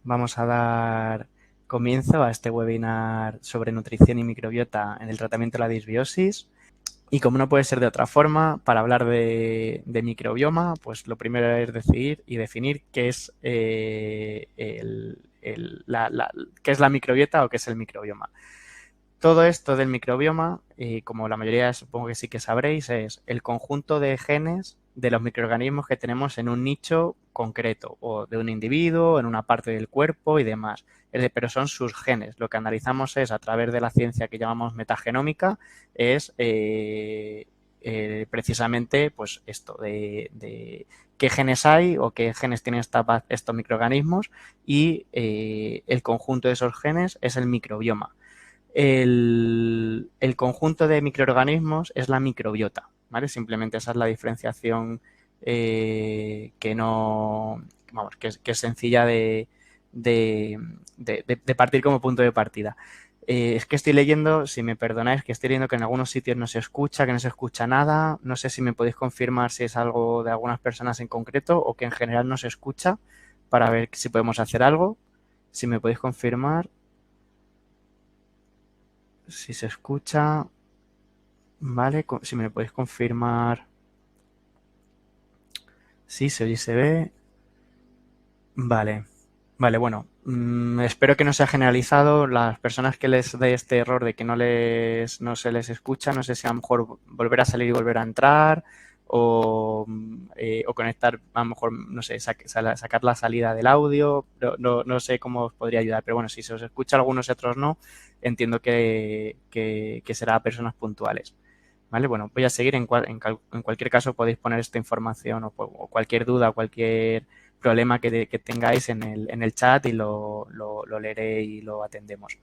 Vamos a dar comienzo a este webinar sobre nutrición y microbiota en el tratamiento de la disbiosis. Y como no puede ser de otra forma, para hablar de microbioma, pues lo primero es decidir y definir qué es, qué es la microbiota o qué es el microbioma. Todo esto del microbioma, como la mayoría supongo que sí que sabréis, es el conjunto de genes de los microorganismos que tenemos en un nicho concreto, o de un individuo, en una parte del cuerpo y demás. Pero son sus genes. Lo que analizamos es, a través de la ciencia que llamamos metagenómica, es precisamente pues esto, de qué genes hay o qué genes tienen estos microorganismos, y el conjunto de esos genes es el microbioma. El conjunto de microorganismos es la microbiota, ¿vale? Simplemente esa es la diferenciación que no, vamos, que es sencilla de partir como punto de partida. Es que estoy leyendo, si me perdonáis, que estoy leyendo que en algunos sitios no se escucha, que no se escucha nada. No sé si me podéis confirmar si es algo de algunas personas en concreto o que en general no se escucha, para ver si podemos hacer algo. Si me podéis confirmar. Si se escucha, vale, si me lo podéis confirmar. Sí, se oye y se ve. Vale, vale, bueno, espero que no sea generalizado. Las personas que les dé este error de que no se les escucha, no sé si a lo mejor volver a salir y volver a entrar, o conectar, a lo mejor, no sé, sacar la salida del audio. No sé cómo os podría ayudar, pero bueno, si se os escucha algunos y otros no, entiendo que será a personas puntuales. ¿Vale? Bueno, voy a seguir. En cualquier caso podéis poner esta información o cualquier duda o cualquier problema que tengáis en el chat, y lo leeré y lo atendemos.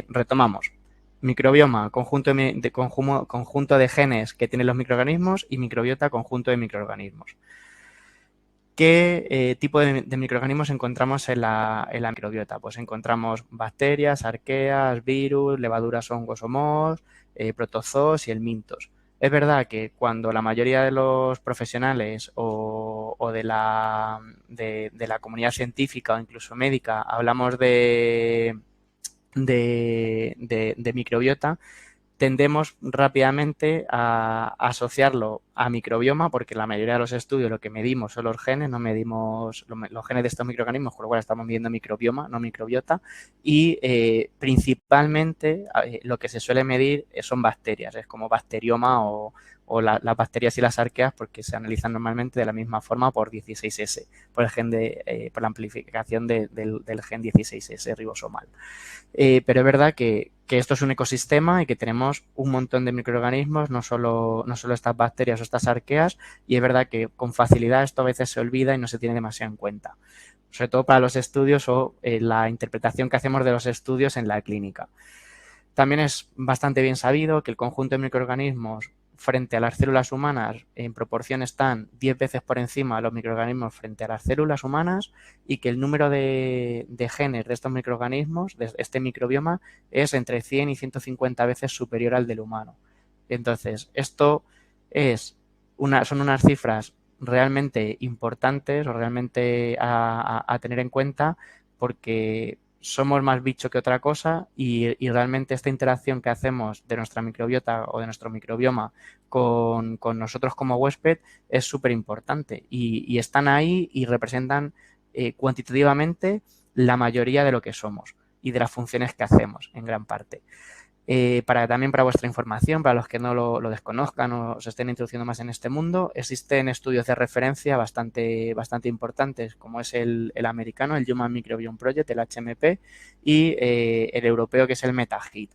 Retomamos. Microbioma, conjunto de genes que tienen los microorganismos, y microbiota, conjunto de microorganismos. ¿Qué tipo de microorganismos encontramos en la microbiota? Pues encontramos bacterias, arqueas, virus, levaduras, hongos o mohos, protozoos y helmintos. Es verdad que cuando la mayoría de los profesionales o de la comunidad científica o incluso médica hablamos de microbiota, tendemos rápidamente a asociarlo a microbioma, porque la mayoría de los estudios lo que medimos son los genes, no medimos los genes de estos microorganismos, con lo cual estamos midiendo microbioma, no microbiota. Y principalmente lo que se suele medir son bacterias, es como bacterioma o las bacterias y las arqueas, porque se analizan normalmente de la misma forma por 16S, por la amplificación del gen 16S ribosomal. Pero es verdad que esto es un ecosistema y que tenemos un montón de microorganismos, no solo estas bacterias o estas arqueas, y es verdad que con facilidad esto a veces se olvida y no se tiene demasiado en cuenta, sobre todo para los estudios o la interpretación que hacemos de los estudios en la clínica. También es bastante bien sabido que el conjunto de microorganismos frente a las células humanas en proporción están 10 veces por encima de los microorganismos frente a las células humanas, y que el número de genes de estos microorganismos, de este microbioma, es entre 100 y 150 veces superior al del humano. Entonces, esto son unas cifras realmente importantes o realmente a tener en cuenta, porque somos más bicho que otra cosa, y realmente esta interacción que hacemos de nuestra microbiota o de nuestro microbioma con nosotros como huésped es súper importante, y están ahí y representan cuantitativamente la mayoría de lo que somos y de las funciones que hacemos en gran parte. También para vuestra información, para los que no lo desconozcan o se estén introduciendo más en este mundo, existen estudios de referencia bastante importantes, como es el americano, el Human Microbiome Project, el HMP, y el europeo, que es el MetaHit.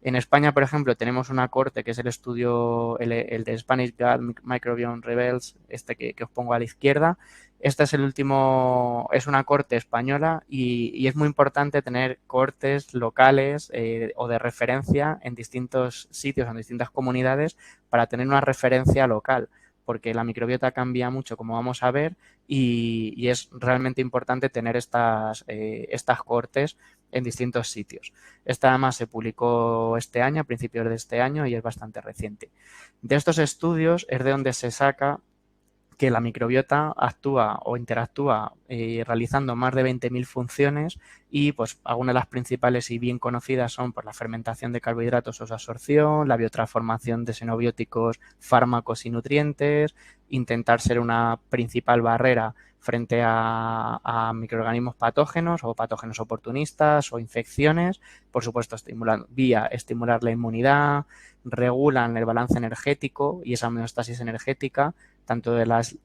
En España, por ejemplo, tenemos una corte que es el estudio, el de Spanish Gut Microbiome Rebels, que os pongo a la izquierda. Este es el último, es una corte española, y es muy importante tener cortes locales o de referencia en distintos sitios, en distintas comunidades, para tener una referencia local, porque la microbiota cambia mucho, como vamos a ver, y es realmente importante tener estas cortes en distintos sitios. Esta además se publicó este año, a principios de este año, y es bastante reciente. De estos estudios es de donde se saca que la microbiota actúa o interactúa realizando más de 20.000 funciones y pues algunas de las principales y bien conocidas son pues, la fermentación de carbohidratos o su absorción, la biotransformación de xenobióticos, fármacos y nutrientes, intentar ser una principal barrera frente a microorganismos patógenos o patógenos oportunistas o infecciones, por supuesto estimular la inmunidad, regulan el balance energético y esa homeostasis energética, tanto de las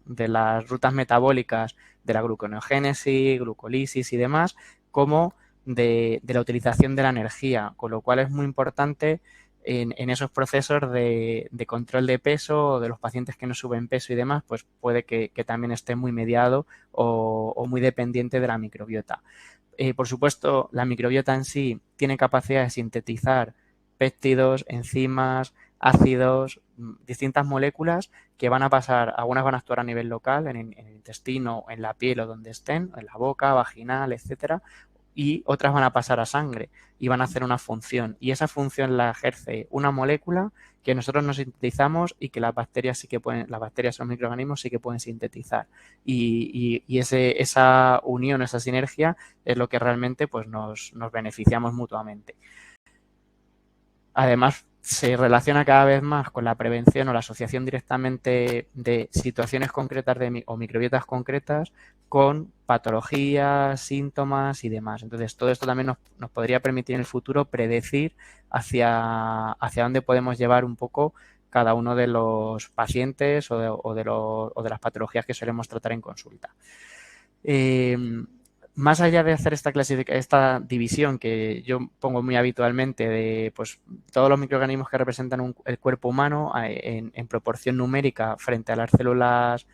rutas metabólicas de la gluconeogénesis, glucolisis y demás, como de la utilización de la energía, con lo cual es muy importante en esos procesos de control de peso o de los pacientes que no suben peso y demás, pues puede que también esté muy mediado o muy dependiente de la microbiota. Por supuesto, la microbiota en sí tiene capacidad de sintetizar péptidos, enzimas, ácidos, distintas moléculas que van a pasar, algunas van a actuar a nivel local, en el intestino, en la piel o donde estén, en la boca, vaginal, etcétera, y otras van a pasar a sangre y van a hacer una función. Y esa función la ejerce una molécula que nosotros no sintetizamos y que las bacterias sí que pueden, las bacterias o los microorganismos sí que pueden sintetizar. Y esa unión, esa sinergia es lo que realmente pues, nos beneficiamos mutuamente. Además, se relaciona cada vez más con la prevención o la asociación directamente de situaciones concretas o microbiotas concretas con patologías, síntomas y demás. Entonces, todo esto también nos podría permitir en el futuro predecir hacia dónde podemos llevar un poco cada uno de los pacientes o de las patologías que solemos tratar en consulta. Más allá de hacer esta división que yo pongo muy habitualmente de pues, todos los microorganismos que representan el cuerpo humano en proporción numérica frente a las células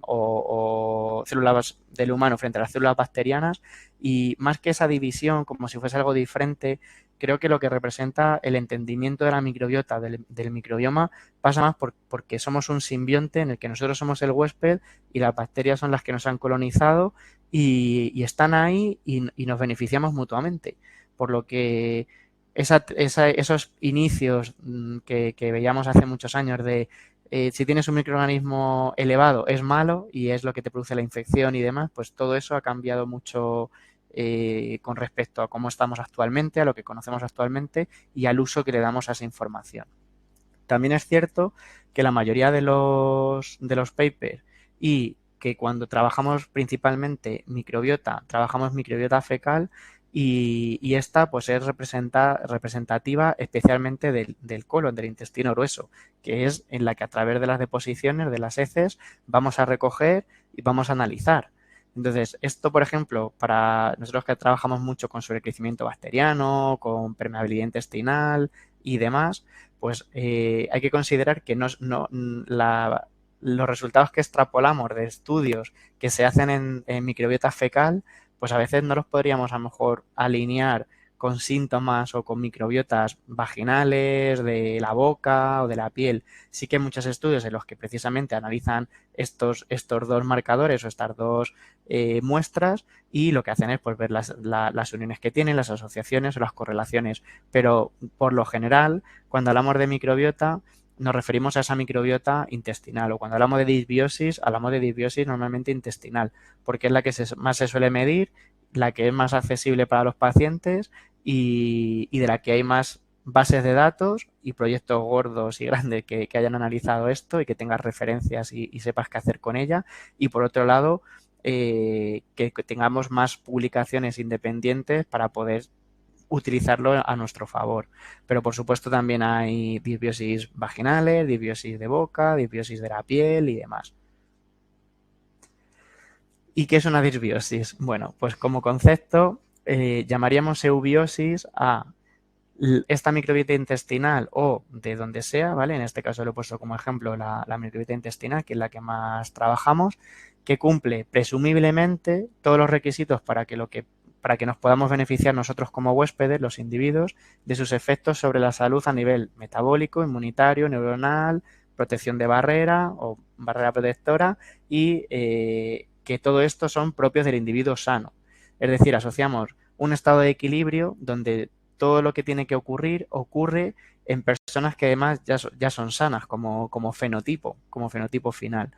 o células del humano frente a las células bacterianas, y más que esa división como si fuese algo diferente, creo que lo que representa el entendimiento de la microbiota, del microbioma, pasa más porque somos un simbionte en el que nosotros somos el huésped y las bacterias son las que nos han colonizado y están ahí y nos beneficiamos mutuamente. Por lo que esos inicios que veíamos hace muchos años de si tienes un microorganismo elevado es malo y es lo que te produce la infección y demás, pues todo eso ha cambiado mucho con respecto a cómo estamos actualmente, a lo que conocemos actualmente y al uso que le damos a esa información. También es cierto que la mayoría de los papers y que cuando trabajamos principalmente microbiota, trabajamos microbiota fecal y esta pues es representativa especialmente del colon, del intestino grueso, que es en la que a través de las deposiciones de las heces vamos a recoger y vamos a analizar. Entonces, esto, por ejemplo, para nosotros que trabajamos mucho con sobrecrecimiento bacteriano, con permeabilidad intestinal y demás, pues hay que considerar que los resultados que extrapolamos de estudios que se hacen en microbiota fecal, pues a veces no los podríamos a lo mejor alinear con síntomas o con microbiotas vaginales, de la boca o de la piel. Sí que hay muchos estudios en los que precisamente analizan estos dos marcadores o estas dos muestras y lo que hacen es pues, ver las uniones que tienen, las asociaciones o las correlaciones. Pero por lo general, cuando hablamos de microbiota, nos referimos a esa microbiota intestinal, o cuando hablamos de disbiosis normalmente intestinal, porque es la que más se suele medir, la que es más accesible para los pacientes y de la que hay más bases de datos y proyectos gordos y grandes que hayan analizado esto y que tengas referencias y sepas qué hacer con ella. Y por otro lado, que tengamos más publicaciones independientes para poder utilizarlo a nuestro favor. Pero por supuesto también hay disbiosis vaginales, disbiosis de boca, disbiosis de la piel y demás. ¿Y qué es una disbiosis? Bueno, pues como concepto llamaríamos eubiosis a esta microbiota intestinal o de donde sea, ¿vale? En este caso lo he puesto como ejemplo la microbiota intestinal, que es la que más trabajamos, que cumple presumiblemente todos los requisitos para que nos podamos beneficiar nosotros como huéspedes, los individuos, de sus efectos sobre la salud a nivel metabólico, inmunitario, neuronal, protección de barrera o barrera protectora y que todo esto son propios del individuo sano. Es decir, asociamos un estado de equilibrio donde todo lo que tiene que ocurrir ocurre en personas que además ya son sanas como fenotipo final.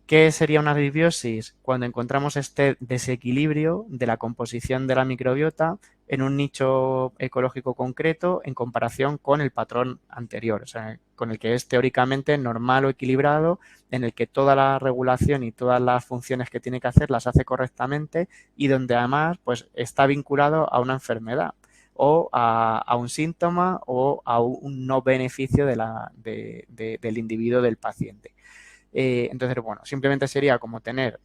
¿Qué sería una disbiosis? Cuando encontramos este desequilibrio de la composición de la microbiota en un nicho ecológico concreto en comparación con el patrón anterior, o sea, con el que es teóricamente normal o equilibrado, en el que toda la regulación y todas las funciones que tiene que hacer las hace correctamente y donde además pues está vinculado a una enfermedad o a un síntoma o a un no beneficio del individuo del paciente. Entonces, bueno, simplemente sería como tener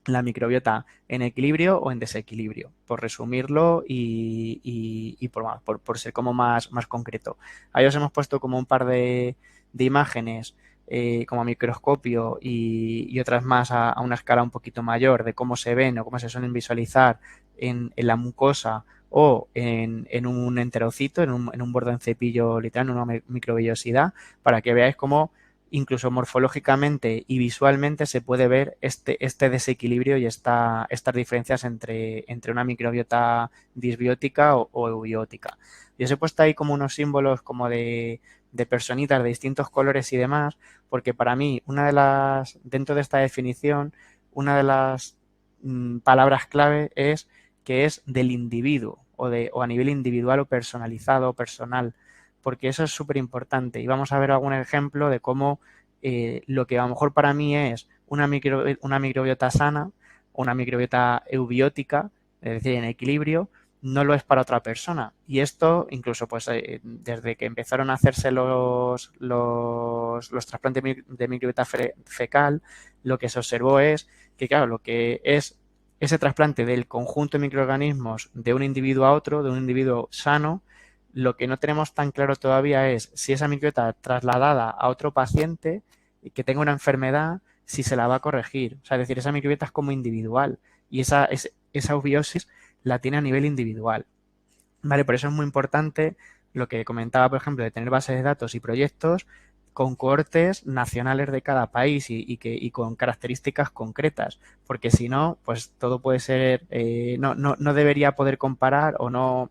la microbiota en equilibrio o en desequilibrio, por resumirlo y por ser como más concreto. Ahí os hemos puesto como un par de imágenes como a microscopio y otras más a una escala un poquito mayor de cómo se ven o cómo se suelen visualizar en la mucosa o en un enterocito, en un borde en cepillo literal, en una microvellosidad, para que veáis cómo incluso morfológicamente y visualmente se puede ver este desequilibrio y estas diferencias entre una microbiota disbiótica o eubiótica. Yo os he puesto ahí como unos símbolos como de personitas de distintos colores y demás, porque para mí, dentro de esta definición, una de las palabras clave es que es del individuo o a nivel individual o personalizado o personal, porque eso es súper importante. Y vamos a ver algún ejemplo de cómo lo que a lo mejor para mí es una microbiota sana, una microbiota eubiótica, es decir, en equilibrio, no lo es para otra persona. Y esto, incluso pues desde que empezaron a hacerse los trasplantes de microbiota fecal, lo que se observó es que, claro, lo que es ese trasplante del conjunto de microorganismos de un individuo a otro, de un individuo sano, lo que no tenemos tan claro todavía es si esa microbiota trasladada a otro paciente que tenga una enfermedad, si se la va a corregir. O sea, es decir, esa microbiota es como individual y esa eubiosis la tiene a nivel individual. ¿Vale? Por eso es muy importante lo que comentaba, por ejemplo, de tener bases de datos y proyectos con cohortes nacionales de cada país y con características concretas, porque si no, pues todo puede ser, no debería poder comparar o no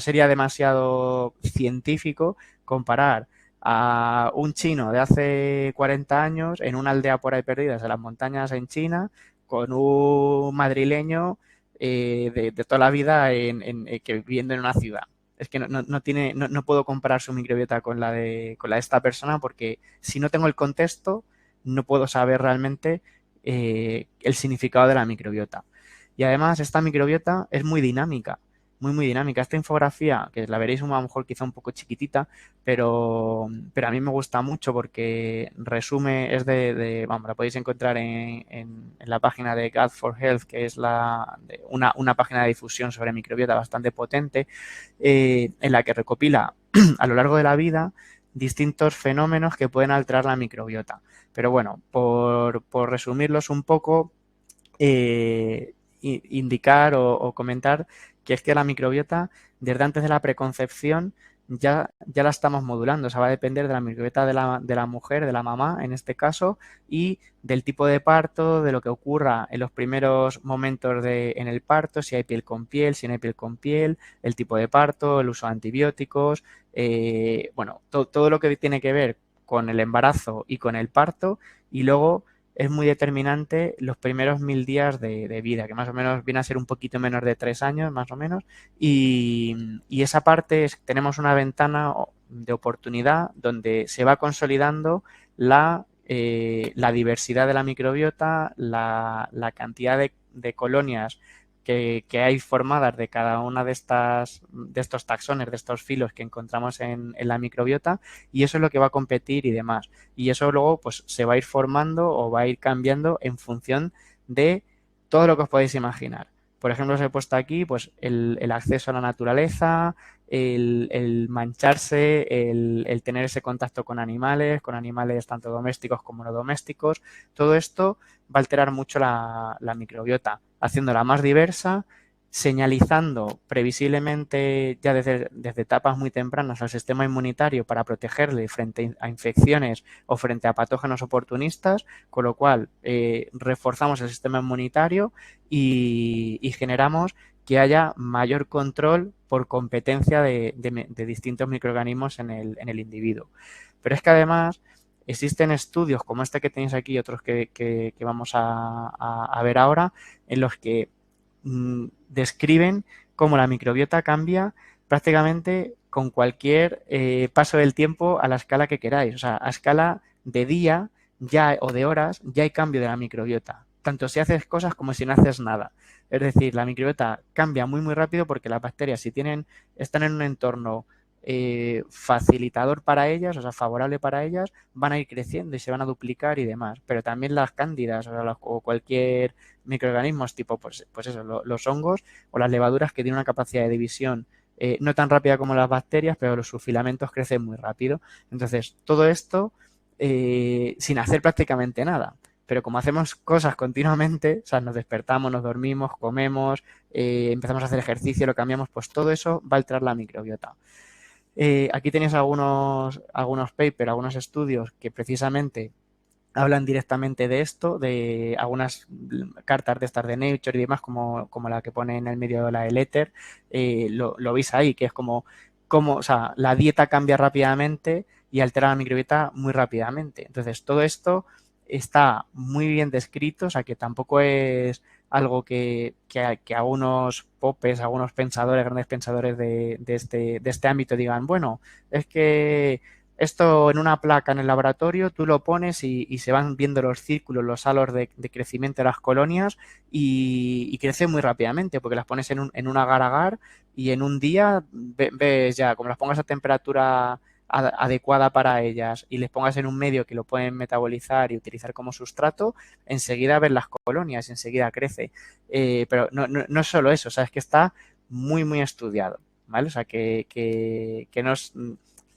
sería demasiado científico comparar a un chino de hace 40 años en una aldea por ahí perdidas en las montañas en China con un madrileño de toda la vida que viviendo en una ciudad. Es que no puedo comparar su microbiota con la de esta persona porque si no tengo el contexto no puedo saber realmente el significado de la microbiota. Y además esta microbiota es muy dinámica, muy dinámica. Esta infografía, que la veréis a lo mejor quizá un poco chiquitita, pero a mí me gusta mucho porque resume, vamos, la podéis encontrar en la página de Gut for Health, que es una página de difusión sobre microbiota bastante potente, en la que recopila a lo largo de la vida distintos fenómenos que pueden alterar la microbiota. Pero bueno, por resumirlos un poco, indicar o comentar que es que la microbiota, desde antes de la preconcepción, ya la estamos modulando. O sea, va a depender de la microbiota de la mujer, de la mamá en este caso, y del tipo de parto, de lo que ocurra en los primeros momentos en el parto, si hay piel con piel, si no hay piel con piel, el tipo de parto, el uso de antibióticos, bueno, todo lo que tiene que ver con el embarazo y con el parto, y luego es muy determinante los primeros 1000 días de vida, que más o menos viene a ser un poquito menos de 3 años, más o menos, y esa parte tenemos una ventana de oportunidad donde se va consolidando la diversidad de la microbiota, la cantidad de colonias que hay formadas de cada una de estos taxones, de estos filos que encontramos en la microbiota, y eso es lo que va a competir y demás. Y eso luego pues se va a ir formando o va a ir cambiando en función de todo lo que os podéis imaginar. Por ejemplo, os he puesto aquí pues el acceso a la naturaleza, el mancharse, el tener ese contacto con animales tanto domésticos como no domésticos. Todo esto va a alterar mucho la microbiota, haciéndola más diversa, señalizando previsiblemente ya desde etapas muy tempranas al sistema inmunitario para protegerle frente a infecciones o frente a patógenos oportunistas, con lo cual reforzamos el sistema inmunitario y generamos que haya mayor control por competencia de distintos microorganismos en el individuo. Pero es que además existen estudios como este que tenéis aquí y otros que vamos a ver ahora, en los que describen cómo la microbiota cambia prácticamente con cualquier paso del tiempo a la escala que queráis. O sea, a escala de día ya o de horas ya hay cambio de la microbiota, tanto si haces cosas como si no haces nada. Es decir, la microbiota cambia muy rápido porque las bacterias, si están en un entorno facilitador para ellas, o sea, favorable para ellas, van a ir creciendo y se van a duplicar y demás. Pero también las cándidas, o sea, o cualquier microorganismos tipo, pues eso, los hongos o las levaduras que tienen una capacidad de división no tan rápida como las bacterias, pero sus filamentos crecen muy rápido. Entonces, todo esto sin hacer prácticamente nada. Pero como hacemos cosas continuamente, o sea, nos despertamos, nos dormimos, comemos, empezamos a hacer ejercicio, lo cambiamos, pues todo eso va a alterar la microbiota. Aquí tenéis algunos papers, algunos estudios que precisamente hablan directamente de esto, de algunas cartas de estas de Nature y demás, como la que pone en el medio de la del éter, lo veis ahí, que es como, o sea, la dieta cambia rápidamente y altera la microbiota muy rápidamente. Entonces, todo esto está muy bien descrito, o sea, que tampoco es algo que algunos popes, algunos pensadores, grandes pensadores de este ámbito digan, bueno, es que esto en una placa en el laboratorio, tú lo pones y se van viendo los círculos, los halos de crecimiento de las colonias y crecen muy rápidamente porque las pones en un agar-agar y en un día ves ya, como las pongas a temperatura adecuada para ellas y les pongas en un medio que lo pueden metabolizar y utilizar como sustrato, enseguida ves las colonias, enseguida crece. Pero no es solo eso, o sea, es que está muy estudiado, ¿vale? O sea, que no es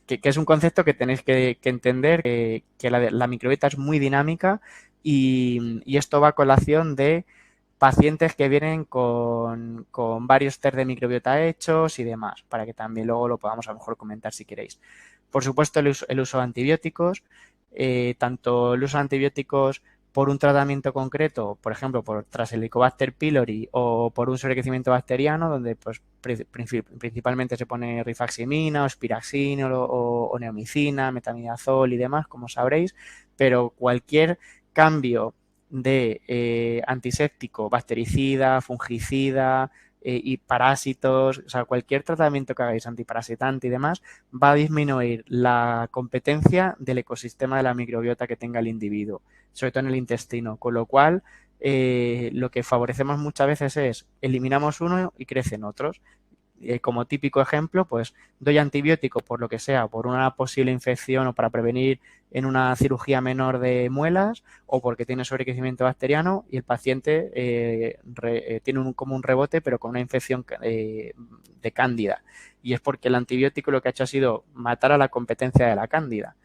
que es un concepto que tenéis que entender, que la microbiota es muy dinámica y esto va a colación de pacientes que vienen con varios test de microbiota hechos y demás, para que también luego lo podamos a lo mejor comentar si queréis. Por supuesto, el uso de antibióticos, tanto el uso de antibióticos por un tratamiento concreto, por ejemplo, tras el Helicobacter pylori o por un sobrecrecimiento bacteriano, donde pues principalmente se pone rifaximina o spiraxina o neomicina, metamidazol y demás, como sabréis, pero cualquier cambio de antiséptico, bactericida, fungicida y parásitos, o sea, cualquier tratamiento que hagáis antiparasitante y demás, va a disminuir la competencia del ecosistema de la microbiota que tenga el individuo, sobre todo en el intestino, con lo cual lo que favorecemos muchas veces es eliminamos uno y crecen otros. Como típico ejemplo, pues doy antibiótico por lo que sea, por una posible infección o para prevenir en una cirugía menor de muelas o porque tiene sobrecrecimiento bacteriano y el paciente tiene como un rebote pero con una infección de cándida. Y es porque el antibiótico lo que ha hecho ha sido matar a la competencia de la cándida,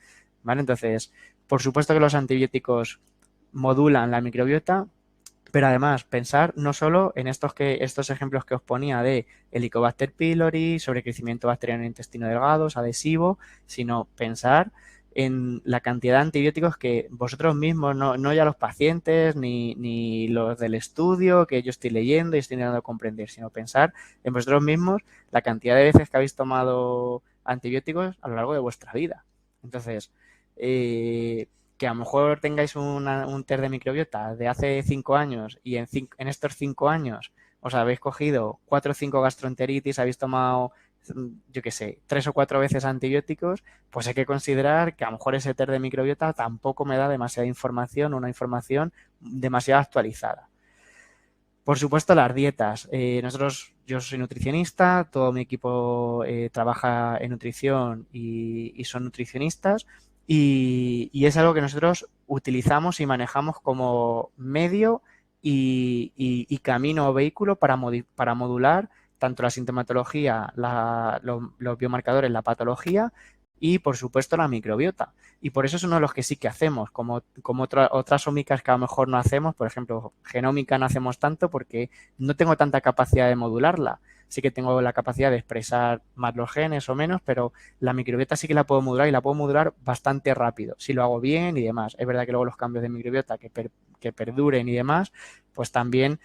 ¿vale? Entonces, por supuesto que los antibióticos modulan la microbiota, pero además, pensar no solo en estos ejemplos que os ponía de Helicobacter pylori, sobrecrecimiento bacteriano en el intestino delgado, adhesivo, sino pensar en la cantidad de antibióticos que vosotros mismos, no ya los pacientes ni los del estudio que yo estoy leyendo y estoy intentando comprender, sino pensar en vosotros mismos la cantidad de veces que habéis tomado antibióticos a lo largo de vuestra vida. Entonces, que a lo mejor tengáis un test de microbiota de hace 5 años y en estos 5 años os habéis cogido 4 o 5 gastroenteritis, habéis tomado, yo qué sé, 3 o 4 veces antibióticos, pues hay que considerar que a lo mejor ese test de microbiota tampoco me da demasiada información, una información demasiado actualizada. Por supuesto, las dietas. Yo soy nutricionista, todo mi equipo trabaja en nutrición y son nutricionistas y es algo que nosotros utilizamos y manejamos como medio y camino o vehículo para modular tanto la sintomatología, los biomarcadores, la patología y, por supuesto, la microbiota. Y por eso es uno de los que sí que hacemos, como otras ómicas que a lo mejor no hacemos, por ejemplo, genómica no hacemos tanto porque no tengo tanta capacidad de modularla. Sí que tengo la capacidad de expresar más los genes o menos, pero la microbiota sí que la puedo modular y la puedo modular bastante rápido, si lo hago bien y demás. Es verdad que luego los cambios de microbiota que perduren y demás, pues también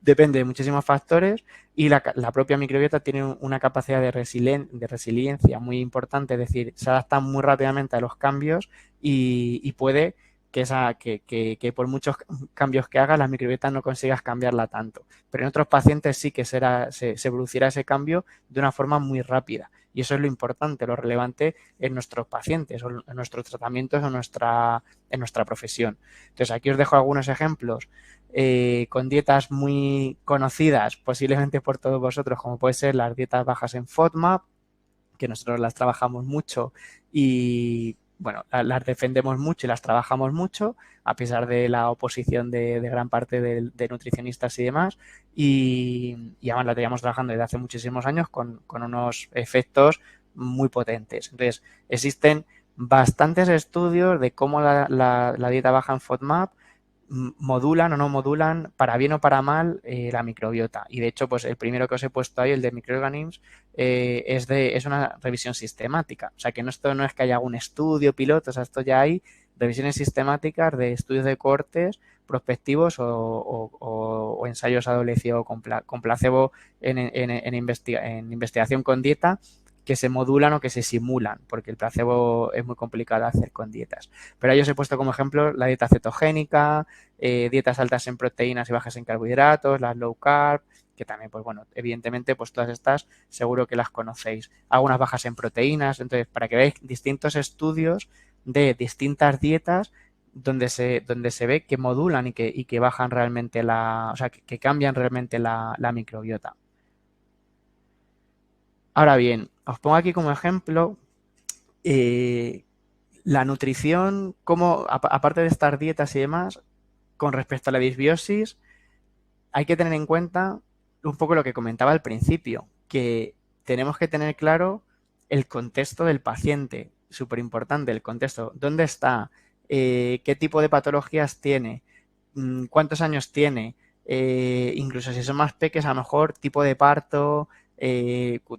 depende de muchísimos factores y la propia microbiota tiene una capacidad de resiliencia muy importante, es decir, se adapta muy rápidamente a los cambios y puede que por muchos cambios que hagas, la microbiota no consigas cambiarla tanto. Pero en otros pacientes sí que se producirá ese cambio de una forma muy rápida. Y eso es lo importante, lo relevante en nuestros pacientes, o en nuestros tratamientos, en nuestra profesión. Entonces, aquí os dejo algunos ejemplos con dietas muy conocidas, posiblemente por todos vosotros, como puede ser las dietas bajas en FODMAP, que nosotros las trabajamos mucho y bueno, las defendemos mucho y las trabajamos mucho, a pesar de la oposición de gran parte de nutricionistas y demás, y además la teníamos trabajando desde hace muchísimos años con unos efectos muy potentes. Entonces, existen bastantes estudios de cómo la dieta baja en FODMAP modulan o no modulan, para bien o para mal, la microbiota. Y de hecho, pues el primero que os he puesto ahí, el de microorganismos, es una revisión sistemática. O sea, que esto no es que haya algún estudio piloto, o sea, esto ya hay revisiones sistemáticas de estudios de cohortes prospectivos o ensayos adolecidos con placebo en investigación con dieta que se modulan o que se simulan, porque el placebo es muy complicado de hacer con dietas. Pero ahí os he puesto como ejemplo la dieta cetogénica, dietas altas en proteínas y bajas en carbohidratos, las low carb, que también, pues bueno, evidentemente, pues todas estas seguro que las conocéis. Algunas bajas en proteínas, entonces, para que veáis distintos estudios de distintas dietas donde se ve que modulan y que bajan realmente o sea, que cambian realmente la microbiota. Ahora bien, os pongo aquí como ejemplo la nutrición, como aparte de estas dietas y demás, con respecto a la disbiosis, hay que tener en cuenta un poco lo que comentaba al principio, que tenemos que tener claro el contexto del paciente, súper importante, el contexto, dónde está, qué tipo de patologías tiene, cuántos años tiene, incluso si son más pequeños, a lo mejor tipo de parto,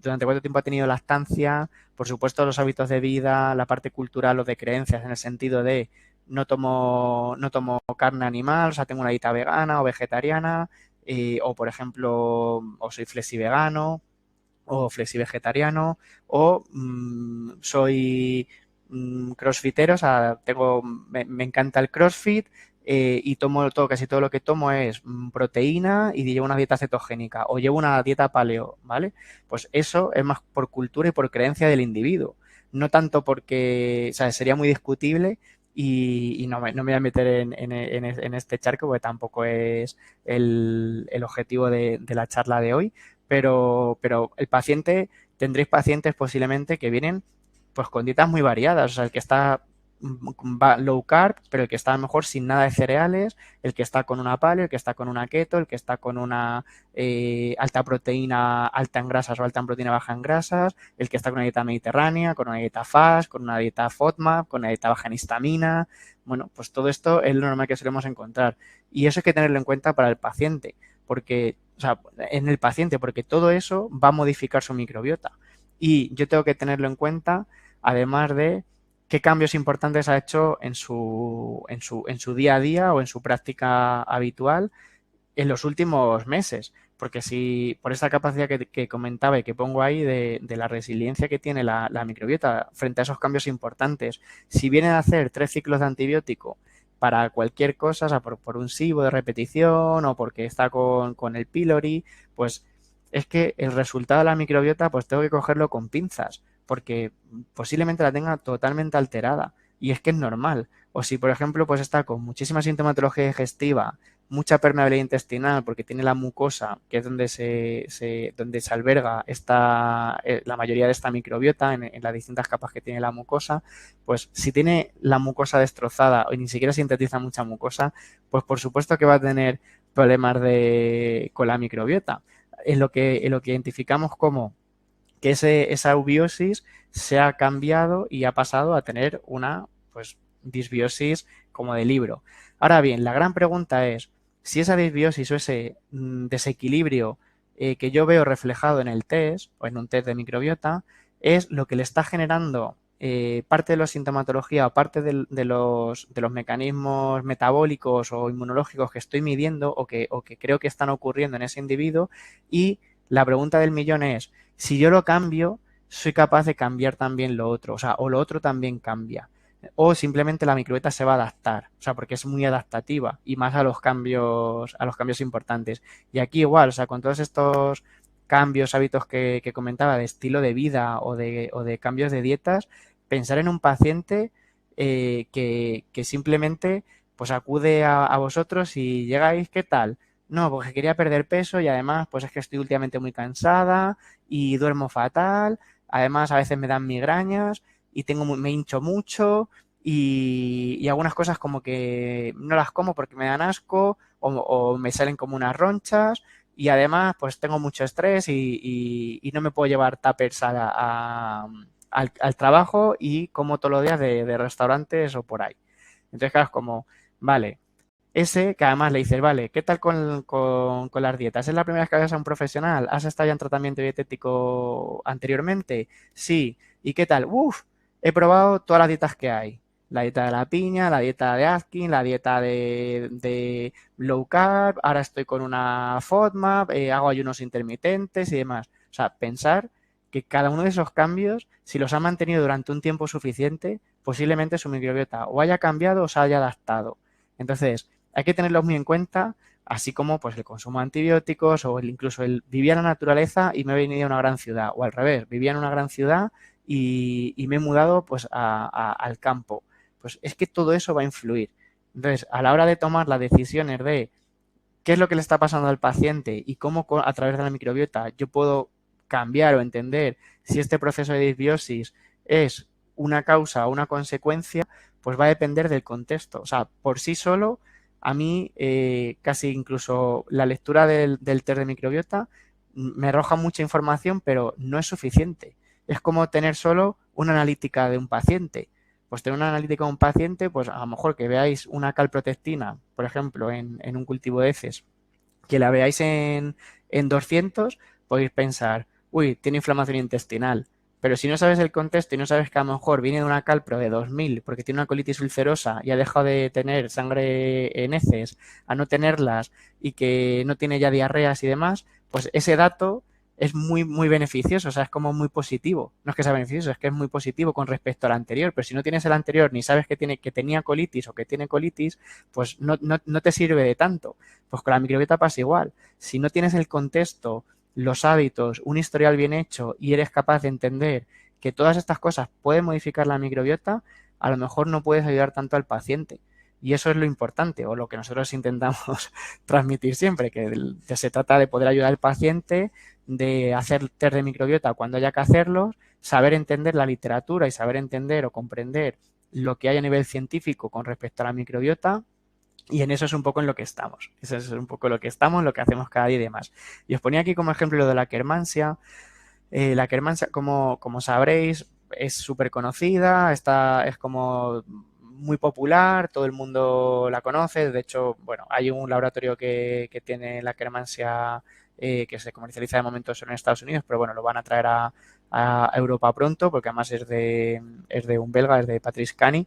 durante cuánto tiempo ha tenido lactancia, por supuesto los hábitos de vida, la parte cultural o de creencias en el sentido de no tomo carne animal, o sea, tengo una dieta vegana o vegetariana, o por ejemplo, o soy flexi-vegano, o flexi-vegetariano, o soy crossfitero, o sea, me encanta el crossfit y casi todo lo que tomo es proteína y llevo una dieta cetogénica o llevo una dieta paleo, ¿vale? Pues eso es más por cultura y por creencia del individuo, no tanto porque, o sea, sería muy discutible y no me voy a meter en este charco porque tampoco es el objetivo de la charla de hoy, pero tendréis pacientes posiblemente que vienen pues con dietas muy variadas, o sea, el que está low carb, pero el que está a lo mejor sin nada de cereales, el que está con una paleo, el que está con una keto, el que está con una alta proteína, alta en grasas o alta en proteína, baja en grasas, el que está con una dieta mediterránea, con una dieta fast, con una dieta FODMAP, con una dieta baja en histamina. Bueno, pues todo esto es lo normal que solemos encontrar. Y eso hay que tenerlo en cuenta para el paciente, porque, o sea, en el paciente, porque todo eso va a modificar su microbiota. Y yo tengo que tenerlo en cuenta, además de qué cambios importantes ha hecho en su día a día o en su práctica habitual en los últimos meses. Porque si por esa capacidad que comentaba y que pongo ahí de la resiliencia que tiene la microbiota frente a esos cambios importantes, si vienen a hacer 3 ciclos de antibiótico para cualquier cosa, o sea, por un SIBO de repetición o porque está con el pylori, pues es que el resultado de la microbiota pues tengo que cogerlo con pinzas porque posiblemente la tenga totalmente alterada y es que es normal. O si, por ejemplo, pues está con muchísima sintomatología digestiva, mucha permeabilidad intestinal porque tiene la mucosa, que es donde se alberga la mayoría de esta microbiota en las distintas capas que tiene la mucosa, pues si tiene la mucosa destrozada o ni siquiera sintetiza mucha mucosa, pues por supuesto que va a tener problemas con la microbiota. En lo que identificamos como que esa eubiosis se ha cambiado y ha pasado a tener una pues disbiosis como de libro. Ahora bien, la gran pregunta es si esa disbiosis o ese desequilibrio que yo veo reflejado en el test o en un test de microbiota es lo que le está generando parte de la sintomatología o parte de los mecanismos metabólicos o inmunológicos que estoy midiendo o que creo que están ocurriendo en ese individuo, y la pregunta del millón es, si yo lo cambio, soy capaz de cambiar también lo otro, o sea, o lo otro también cambia. O simplemente la microbiota se va a adaptar, o sea, porque es muy adaptativa y más a los cambios importantes. Y aquí igual, o sea, con todos estos cambios, hábitos que comentaba de estilo de vida o de cambios de dietas, pensar en un paciente que simplemente pues acude a vosotros y llegáis, ¿qué tal? No, porque quería perder peso y además pues es que estoy últimamente muy cansada y duermo fatal, además a veces me dan migrañas y me hincho mucho y algunas cosas como que no las como porque me dan asco o me salen como unas ronchas y además pues tengo mucho estrés y no me puedo llevar tuppers al trabajo y como todos los días de restaurantes o por ahí. Entonces, claro, es como, vale, ese que además le dices, vale, ¿qué tal con las dietas? ¿Es la primera vez que vas a un profesional? ¿Has estado ya en tratamiento dietético anteriormente? Sí. ¿Y qué tal? Uf, he probado todas las dietas que hay. La dieta de la piña, la dieta de Atkins, la dieta de low carb, ahora estoy con una FODMAP, hago ayunos intermitentes y demás. O sea, pensar que cada uno de esos cambios, si los ha mantenido durante un tiempo suficiente, posiblemente su microbiota o haya cambiado o se haya adaptado. Entonces, hay que tenerlos muy en cuenta, así como pues el consumo de antibióticos o incluso el vivía en la naturaleza y me he venido a una gran ciudad, o al revés, vivía en una gran ciudad y me he mudado pues al campo. Pues es que todo eso va a influir. Entonces, a la hora de tomar las decisiones de qué es lo que le está pasando al paciente y cómo a través de la microbiota yo puedo cambiar o entender si este proceso de disbiosis es una causa o una consecuencia, pues va a depender del contexto. O sea, por sí solo, a mí casi incluso la lectura del test de microbiota me arroja mucha información, pero no es suficiente. Es como tener solo una analítica de un paciente. Pues tener una analítica de un paciente, pues a lo mejor que veáis una calprotectina, por ejemplo, en un cultivo de heces, que la veáis en 200, podéis pensar, uy, tiene inflamación intestinal. Pero si no sabes el contexto y no sabes que a lo mejor viene de una calpro de 2000 porque tiene una colitis ulcerosa y ha dejado de tener sangre en heces a no tenerlas y que no tiene ya diarreas y demás, pues ese dato es muy, muy beneficioso, o sea, es como muy positivo. No es que sea beneficioso, es que es muy positivo con respecto al anterior, pero si no tienes el anterior ni sabes que tenía colitis o que tiene colitis, pues no te sirve de tanto. Pues con la microbiota pasa igual. Si no tienes el contexto, los hábitos, un historial bien hecho y eres capaz de entender que todas estas cosas pueden modificar la microbiota, a lo mejor no puedes ayudar tanto al paciente. Y eso es lo importante, o lo que nosotros intentamos transmitir siempre, que se trata de poder ayudar al paciente, de hacer test de microbiota cuando haya que hacerlos, saber entender la literatura y saber entender o comprender lo que hay a nivel científico con respecto a la microbiota. Y en eso es un poco en lo que estamos. Eso es un poco lo que estamos, lo que hacemos cada día y demás. Y os ponía aquí como ejemplo lo de la quermansia. La quermansia, como sabréis, es súper conocida, es como muy popular, todo el mundo la conoce. De hecho, bueno, hay un laboratorio que tiene la quermansia que se comercializa de momento solo en Estados Unidos, pero bueno, lo van a traer a Europa pronto, porque además es de un belga, es de Patrice Cani.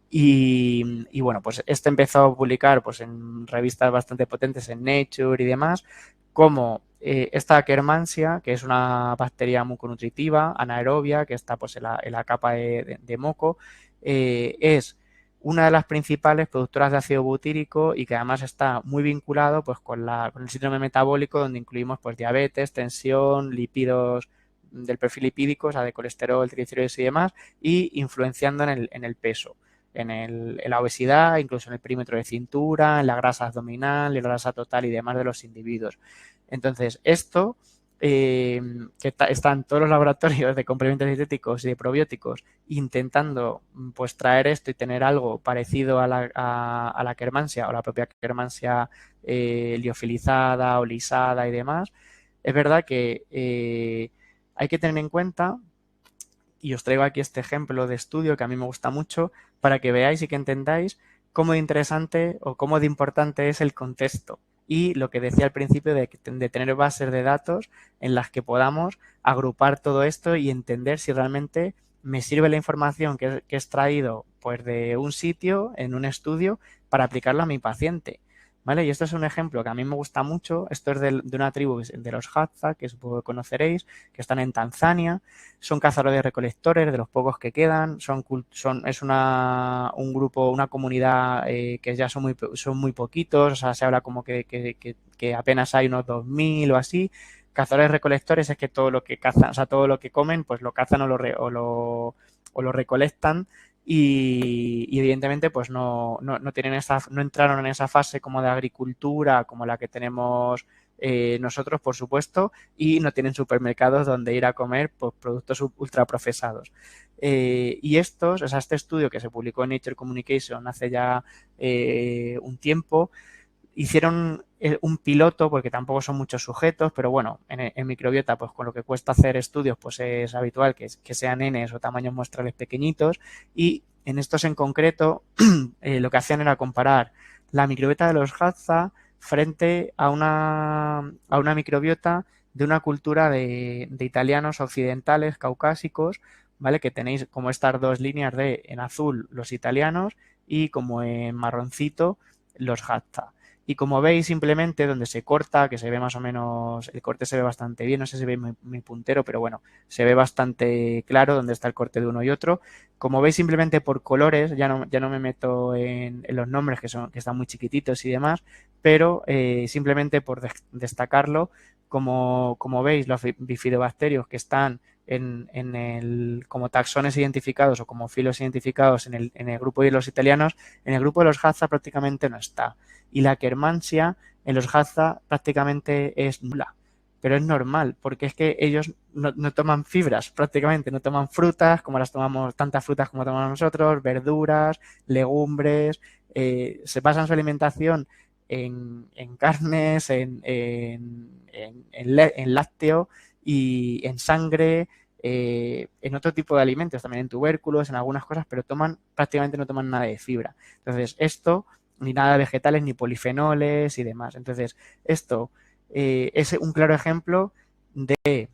Y bueno, pues este empezó a publicar pues en revistas bastante potentes, en Nature y demás, como esta Akkermansia, que es una bacteria muconutritiva, anaerobia, que está pues en la capa de moco, es una de las principales productoras de ácido butírico y que además está muy vinculado pues con el síndrome metabólico, donde incluimos pues diabetes, tensión, lípidos del perfil lipídico, o sea, de colesterol, triglicéridos y demás, y influenciando en el peso, en la obesidad, incluso en el perímetro de cintura, en la grasa abdominal, la grasa total y demás de los individuos. Entonces, esto que está en todos los laboratorios de complementos dietéticos y de probióticos intentando pues traer esto y tener algo parecido a la quermansia o la propia quermansia liofilizada o lisada y demás, es verdad que hay que tener en cuenta, y os traigo aquí este ejemplo de estudio que a mí me gusta mucho para que veáis y que entendáis cómo de interesante o cómo de importante es el contexto y lo que decía al principio de tener bases de datos en las que podamos agrupar todo esto y entender si realmente me sirve la información que he extraído pues, de un sitio, en un estudio, para aplicarlo a mi paciente. ¿Vale? Y esto es un ejemplo que a mí me gusta mucho. Esto es de una tribu de los Hadza, que supongo que conoceréis, que están en Tanzania. Son cazadores recolectores, de los pocos que quedan. Es un grupo, una comunidad que ya son muy poquitos. O sea, se habla como que apenas hay unos 2000 o así. Cazadores recolectores es que todo lo que cazan, o sea, todo lo que comen, pues lo cazan o lo recolectan y evidentemente pues no tienen no entraron en esa fase como de agricultura como la que tenemos nosotros, por supuesto, y no tienen supermercados donde ir a comer pues, productos ultraprocesados. Y estos, o sea, este estudio que se publicó en Nature Communication hace ya un tiempo, hicieron un piloto, porque tampoco son muchos sujetos, pero bueno, en microbiota, pues con lo que cuesta hacer estudios, pues es habitual que sean Ns o tamaños muestrales pequeñitos, y en estos en concreto, lo que hacían era comparar la microbiota de los Hadza frente a una microbiota de una cultura de italianos occidentales, caucásicos, ¿vale? Que tenéis como estas dos líneas de en azul los italianos y como en marroncito los Hadza. Y como veis, simplemente donde se corta, que se ve más o menos, el corte se ve bastante bien, no sé si veis mi puntero, pero bueno, se ve bastante claro dónde está el corte de uno y otro. Como veis, simplemente por colores, ya no me meto en los nombres que están muy chiquititos y demás, pero simplemente por destacarlo, como veis, los bifidobacterios que están como taxones identificados o como filos identificados en el grupo de los italianos, en el grupo de los Hadza prácticamente no está. Y la Akkermansia en los Hadza prácticamente es nula. Pero es normal, porque es que ellos no toman fibras prácticamente, no toman frutas como las tomamos, tantas frutas como tomamos nosotros, verduras, legumbres, se basan su alimentación en carnes, en lácteo y en sangre, en otro tipo de alimentos, también en tubérculos, en algunas cosas, pero prácticamente no toman nada de fibra. Entonces, esto, ni nada de vegetales, ni polifenoles y demás. Entonces, esto es un claro ejemplo de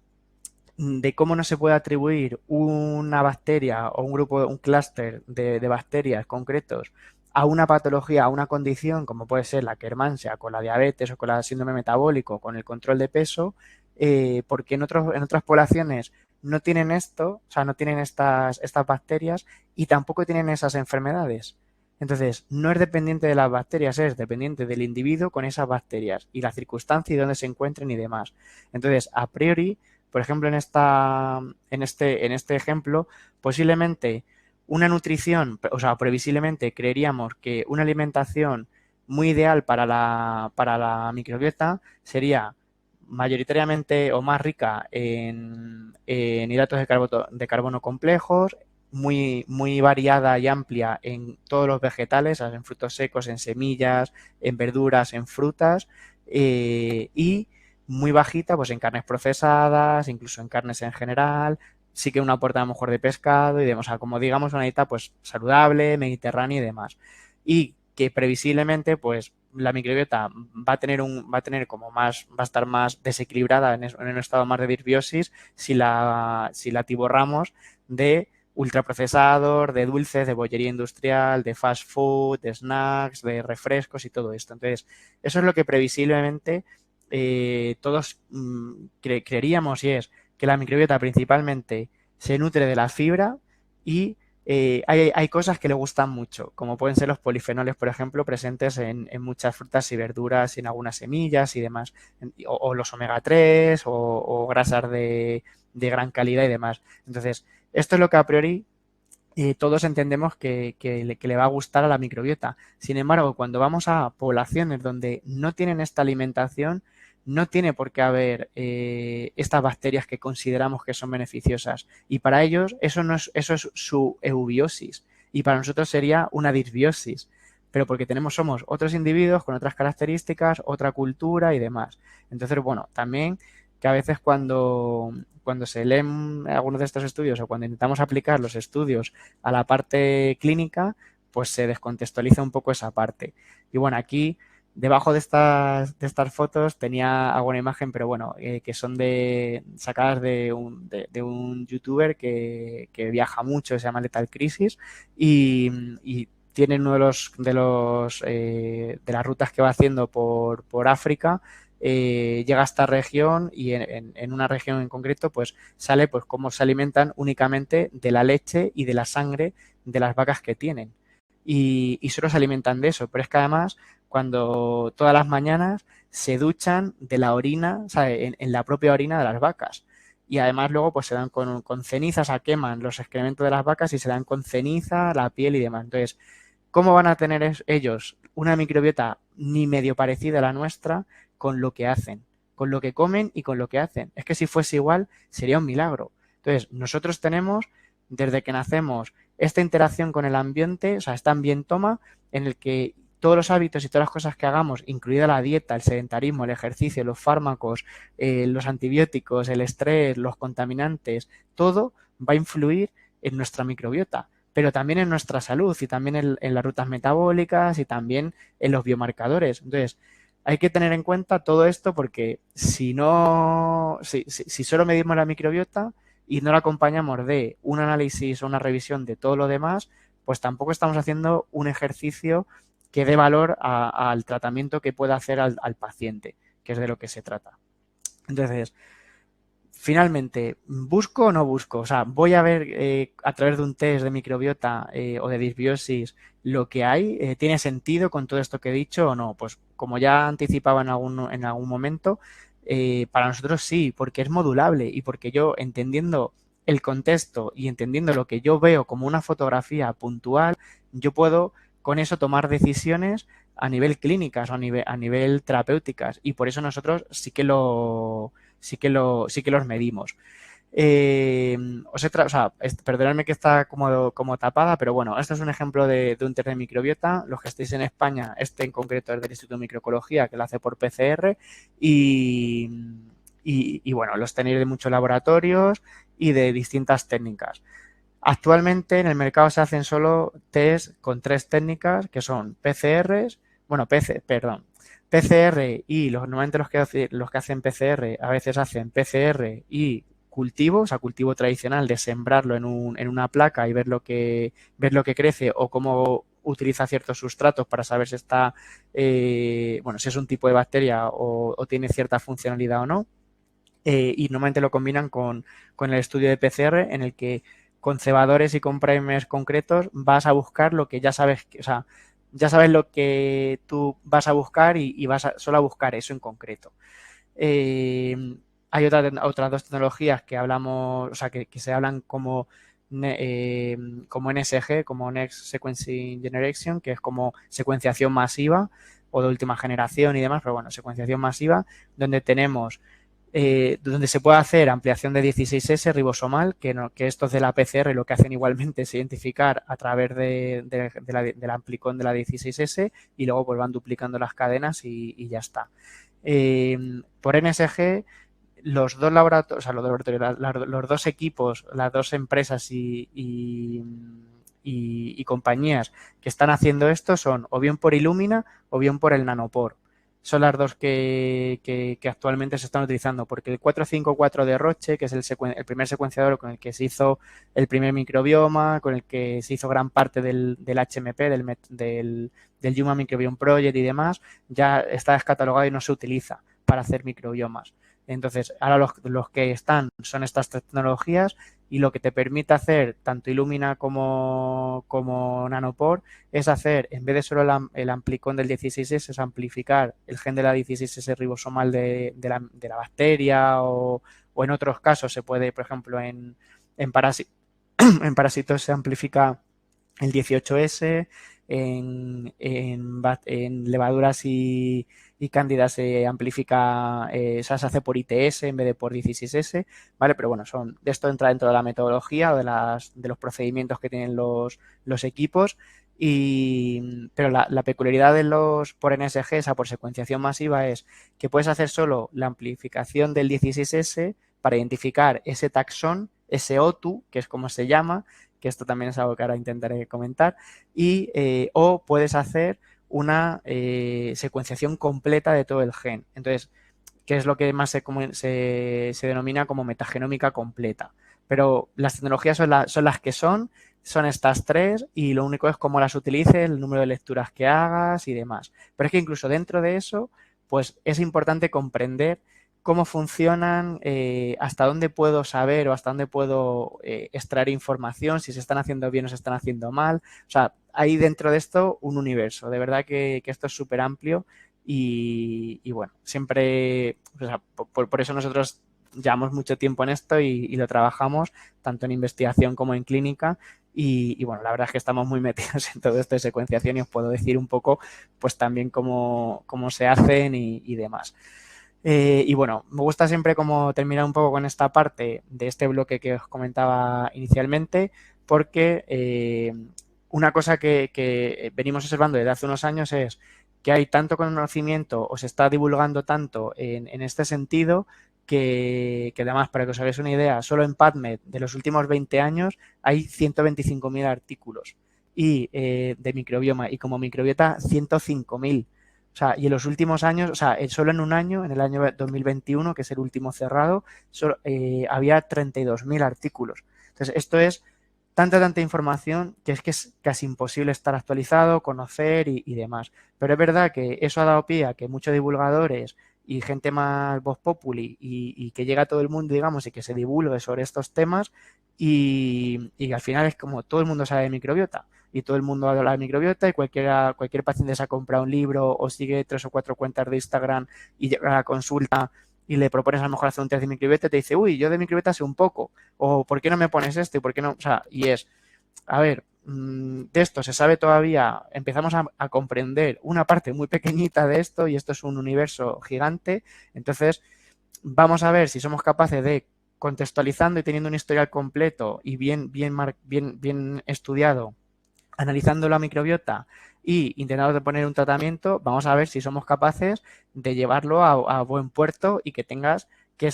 cómo no se puede atribuir una bacteria o un grupo, un clúster de bacterias concretos a una patología, a una condición, como puede ser la Akkermansia, con la diabetes o con el síndrome metabólico, con el control de peso, porque en otras poblaciones no tienen esto, o sea, no tienen estas bacterias y tampoco tienen esas enfermedades. Entonces, no es dependiente de las bacterias, es dependiente del individuo con esas bacterias y la circunstancia y dónde se encuentren y demás. Entonces, a priori, por ejemplo, en este ejemplo, posiblemente una nutrición, o sea, previsiblemente creeríamos que una alimentación muy ideal para la microbiota sería mayoritariamente o más rica en hidratos de carbono complejos, muy variada y amplia en todos los vegetales, en frutos secos, en semillas, en verduras, en frutas, y muy bajita pues en carnes procesadas, incluso en carnes en general, sí que una aporta a lo mejor de pescado y demás, o sea, como digamos una dieta pues saludable, mediterránea y demás. Y que previsiblemente pues la microbiota va a tener como va a estar más desequilibrada en un estado más de disbiosis si la atiborramos de ultraprocesados, de dulces, de bollería industrial, de fast food, de snacks, de refrescos y todo esto. Entonces, eso es lo que previsiblemente todos creeríamos, y es que la microbiota principalmente se nutre de la fibra y hay cosas que le gustan mucho, como pueden ser los polifenoles, por ejemplo, presentes en muchas frutas y verduras, y en algunas semillas y demás, o los omega 3 o grasas de gran calidad y demás. Entonces, esto es lo que a priori todos entendemos que le va a gustar a la microbiota. Sin embargo, cuando vamos a poblaciones donde no tienen esta alimentación, no tiene por qué haber estas bacterias que consideramos que son beneficiosas. Y para ellos eso es su eubiosis. Y para nosotros sería una disbiosis. Pero porque somos otros individuos con otras características, otra cultura y demás. Entonces, bueno, también que a veces cuando se leen algunos de estos estudios o cuando intentamos aplicar los estudios a la parte clínica, pues se descontextualiza un poco esa parte. Y bueno, aquí Debajo de estas fotos tenía alguna imagen, pero bueno, que son sacadas de un youtuber que viaja mucho, se llama Lethal Crisis, y tiene uno de las rutas que va haciendo por África, llega a esta región y en una región en concreto pues sale pues cómo se alimentan únicamente de la leche y de la sangre de las vacas que tienen. Y solo se alimentan de eso, pero es que además cuando todas las mañanas se duchan de la orina, o sea, en la propia orina de las vacas. Y además luego pues se dan con ceniza, o sea, queman los excrementos de las vacas y se dan con ceniza, la piel y demás. Entonces, ¿cómo van a tener ellos una microbiota ni medio parecida a la nuestra con lo que hacen, con lo que comen y con lo que hacen? Es que si fuese igual sería un milagro. Entonces, nosotros tenemos desde que nacemos esta interacción con el ambiente, o sea, este ambientoma en el que todos los hábitos y todas las cosas que hagamos, incluida la dieta, el sedentarismo, el ejercicio, los fármacos, los antibióticos, el estrés, los contaminantes, todo va a influir en nuestra microbiota, pero también en nuestra salud y también en las rutas metabólicas y también en los biomarcadores. Entonces, hay que tener en cuenta todo esto porque si no, si solo medimos la microbiota y no la acompañamos de un análisis o una revisión de todo lo demás, pues tampoco estamos haciendo un ejercicio que dé valor al tratamiento que pueda hacer al paciente, que es de lo que se trata. Entonces, finalmente, ¿busco o no busco? O sea, voy a ver a través de un test de microbiota o de disbiosis lo que hay. ¿Tiene sentido con todo esto que he dicho o no? Pues como ya anticipaba en algún momento, para nosotros sí, porque es modulable y porque yo entendiendo el contexto y entendiendo lo que yo veo como una fotografía puntual, yo puedo con eso tomar decisiones a nivel clínicas o a nivel terapéuticas y por eso nosotros sí que los medimos. O sea, perdonadme que está como tapada, pero bueno, esto es un ejemplo de un test de microbiota. Los que estéis en España, este en concreto es del Instituto de Microecología, que lo hace por PCR, y, y bueno, los tenéis de muchos laboratorios y de distintas técnicas. Actualmente en el mercado se hacen solo test con tres técnicas que son PCRs, bueno, PCR y normalmente los que hacen PCR a veces hacen PCR y cultivo, o sea, cultivo tradicional de sembrarlo en una placa y ver lo que crece o cómo utiliza ciertos sustratos para saber si está, bueno, si es un tipo de bacteria o tiene cierta funcionalidad o no. Y normalmente lo combinan con el estudio de PCR en el que con cebadores y con primers concretos vas a buscar lo que ya sabes, o sea, ya sabes lo que tú vas a buscar y vas solo a buscar eso en concreto. Eh, hay otras dos tecnologías que hablamos, o sea, que se hablan como NSG, como Next Sequencing Generation, que es como secuenciación masiva o de última generación y demás, pero bueno, secuenciación masiva, donde tenemos donde se puede hacer ampliación de 16S ribosomal, que estos de la PCR lo que hacen igualmente es identificar a través del amplicón de la 16S y luego pues van duplicando las cadenas y ya está. Por NSG, los dos laboratorios, o sea, los dos equipos, las dos empresas y compañías que están haciendo esto son o bien por Illumina o bien por el Nanopore. Son las dos que actualmente se están utilizando, porque el 454 de Roche, que es el primer secuenciador con el que se hizo el primer microbioma, con el que se hizo gran parte del HMP, del Human Microbiome Project y demás, ya está descatalogado y no se utiliza para hacer microbiomas. Entonces, ahora los que están son estas tecnologías y lo que te permite hacer tanto Illumina como Nanopore es hacer, en vez de solo el amplicón del 16S, es amplificar el gen de la 16S ribosomal de la bacteria o en otros casos se puede, por ejemplo, en parásitos se amplifica el 18S, en levaduras y cándida se amplifica, o sea, se hace por ITS en vez de por 16S, ¿vale? Pero bueno, esto entra dentro de la metodología o de los procedimientos que tienen los equipos, pero la peculiaridad de los por NSG, o sea, por secuenciación masiva, es que puedes hacer solo la amplificación del 16S para identificar ese taxón, ese OTU, que es como se llama, que esto también es algo que ahora intentaré comentar, o puedes hacer una secuenciación completa de todo el gen. Entonces, que es lo que más se denomina como metagenómica completa. Pero las tecnologías son las que son estas tres y lo único es cómo las utilices, el número de lecturas que hagas y demás. Pero es que incluso dentro de eso, pues es importante comprender cómo funcionan, hasta dónde puedo saber o hasta dónde puedo extraer información, si se están haciendo bien o se están haciendo mal. O sea, hay dentro de esto un universo. De verdad que esto es súper amplio y bueno, siempre, o sea, por eso nosotros llevamos mucho tiempo en esto y lo trabajamos tanto en investigación como en clínica y bueno, la verdad es que estamos muy metidos en todo esto de secuenciación y os puedo decir un poco pues también cómo se hacen y demás. Y bueno, me gusta siempre como terminar un poco con esta parte de este bloque que os comentaba inicialmente, porque una cosa que venimos observando desde hace unos años es que hay tanto conocimiento o se está divulgando tanto en este sentido que además, para que os hagáis una idea, solo en PubMed de los últimos 20 años hay 125.000 artículos y de microbioma y como microbiota 105.000. O sea, y en los últimos años, o sea, solo en un año, en el año 2021, que es el último cerrado, había 32.000 artículos. Entonces, esto es tanta información que es casi imposible estar actualizado, conocer y demás. Pero es verdad que eso ha dado pie a que muchos divulgadores y gente más voz populi y que llega a todo el mundo, digamos, y que se divulgue sobre estos temas y al final es como todo el mundo sabe de microbiota y todo el mundo habla de microbiota y cualquier paciente se ha comprado un libro o sigue 3 o 4 cuentas de Instagram y llega a la consulta y le propones a lo mejor hacer un test de microbiota y te dice, uy, yo de microbiota sé un poco, o ¿por qué no me pones esto? ¿Y por qué no? O sea, y es, a ver, de esto se sabe todavía, empezamos a comprender una parte muy pequeñita de esto y esto es un universo gigante, entonces vamos a ver si somos capaces de contextualizando y teniendo un historial completo y bien estudiado, analizando la microbiota y intentando poner un tratamiento, vamos a ver si somos capaces de llevarlo a buen puerto y que tengas que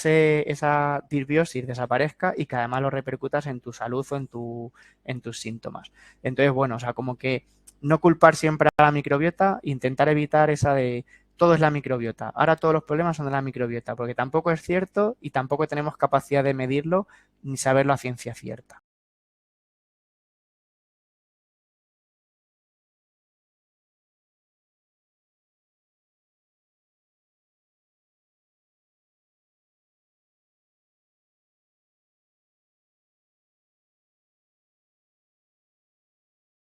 esa disbiosis desaparezca y que además lo repercutas en tu salud o en tus síntomas. Entonces, bueno, o sea, como que no culpar siempre a la microbiota, intentar evitar esa de todo es la microbiota. Ahora todos los problemas son de la microbiota, porque tampoco es cierto y tampoco tenemos capacidad de medirlo ni saberlo a ciencia cierta.